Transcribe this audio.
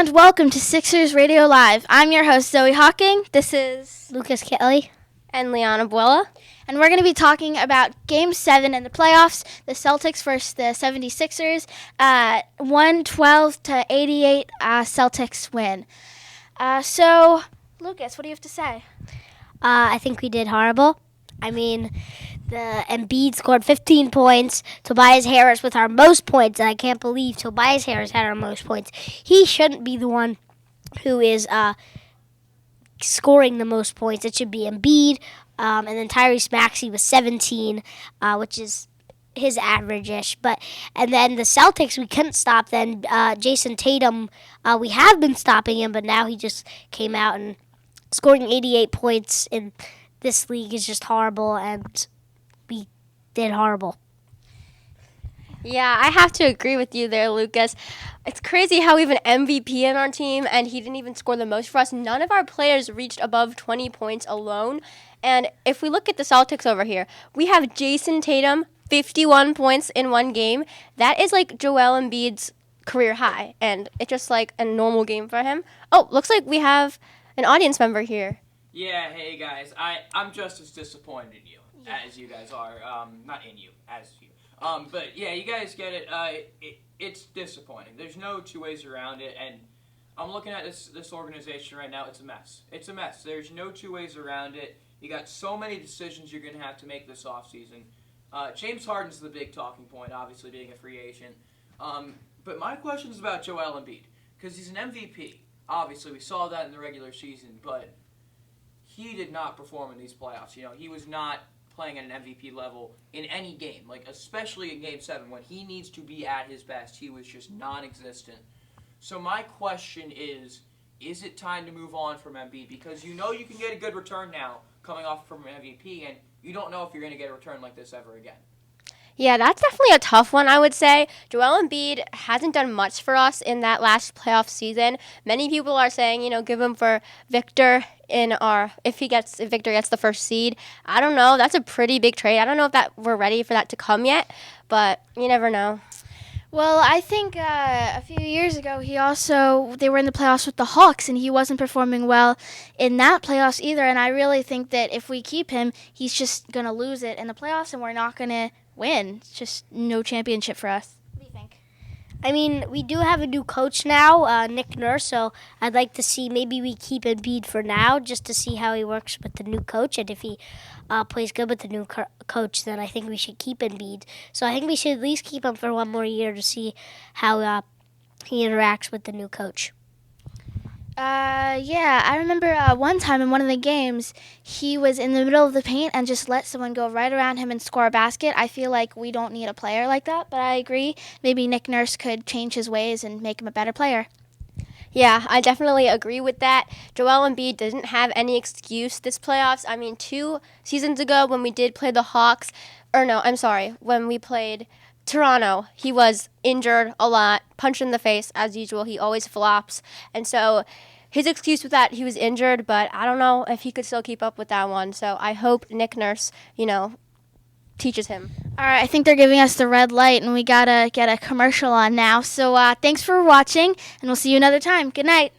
and welcome to Sixers Radio Live. I'm your host, Zoe Hawking. This is Lucas Kelly and Liana Buella. And we're going to be talking about Game 7 in the playoffs, the Celtics versus the 76ers. 112-88 Celtics win. So, Lucas, what do you have to say? I think we did horrible. I mean, the Embiid scored 15 points. Tobias Harris with our most points. And I can't believe Tobias Harris had our most points. He shouldn't be the one who is scoring the most points. It should be Embiid. And then Tyrese Maxey was 17, which is his average-ish. And then the Celtics, we couldn't stop then. Jason Tatum, we have been stopping him, but now he just came out and scoring 88 points in this league is just horrible, and we did horrible. Yeah, I have to agree with you there, Lucas. It's crazy how we have an MVP in our team, and he didn't even score the most for us. None of our players reached above 20 points alone. And if we look at the Celtics over here, we have Jason Tatum, 51 points in one game. That is like Joel Embiid's career high, and it's just like a normal game for him. Oh, looks like we have an audience member here. Yeah, hey guys, I'm just as disappointed in you as you guys are. Not in you, as you. But yeah, you guys get it. It's disappointing. There's no two ways around it, and I'm looking at this organization right now. It's a mess. It's a mess. There's no two ways around it. You got so many decisions you're going to have to make this offseason. James Harden's the big talking point, obviously being a free agent. But my question is about Joel Embiid, because he's an MVP. Obviously, we saw that in the regular season, but he did not perform in these playoffs. You know, he was not playing at an MVP level in any game, like especially in Game 7 when he needs to be at his best. He was just non-existent. So my question is it time to move on from Embiid? Because you know you can get a good return now coming off from MVP, and you don't know if you're going to get a return like this ever again. Yeah, that's definitely a tough one, I would say. Joel Embiid hasn't done much for us in that last playoff season. Many people are saying, give him for Victor if Victor gets the first seed. I don't know. That's a pretty big trade. I don't know if we're ready for that to come yet, but you never know. Well, I think a few years ago they were in the playoffs with the Hawks, and he wasn't performing well in that playoffs either. And I really think that if we keep him, he's just going to lose it in the playoffs, and we're not going to win. It's just no championship for us. What do you think? I mean, we do have a new coach now, Nick Nurse, so I'd like to see maybe we keep Embiid for now just to see how he works with the new coach. And if he plays good with the new coach, then I think we should keep Embiid. So I think we should at least keep him for one more year to see how he interacts with the new coach. Yeah, I remember one time in one of the games, he was in the middle of the paint and just let someone go right around him and score a basket. I feel like we don't need a player like that, but I agree. Maybe Nick Nurse could change his ways and make him a better player. Yeah, I definitely agree with that. Joel Embiid doesn't have any excuse this playoffs. I mean, 2 seasons ago when we did play the Hawks, when we played Toronto, he was injured a lot, punched in the face as usual. He always flops. And so his excuse was that he was injured, but I don't know if he could still keep up with that one. So I hope Nick Nurse, teaches him. All right, I think they're giving us the red light, and we got to get a commercial on now. So thanks for watching, and we'll see you another time. Good night.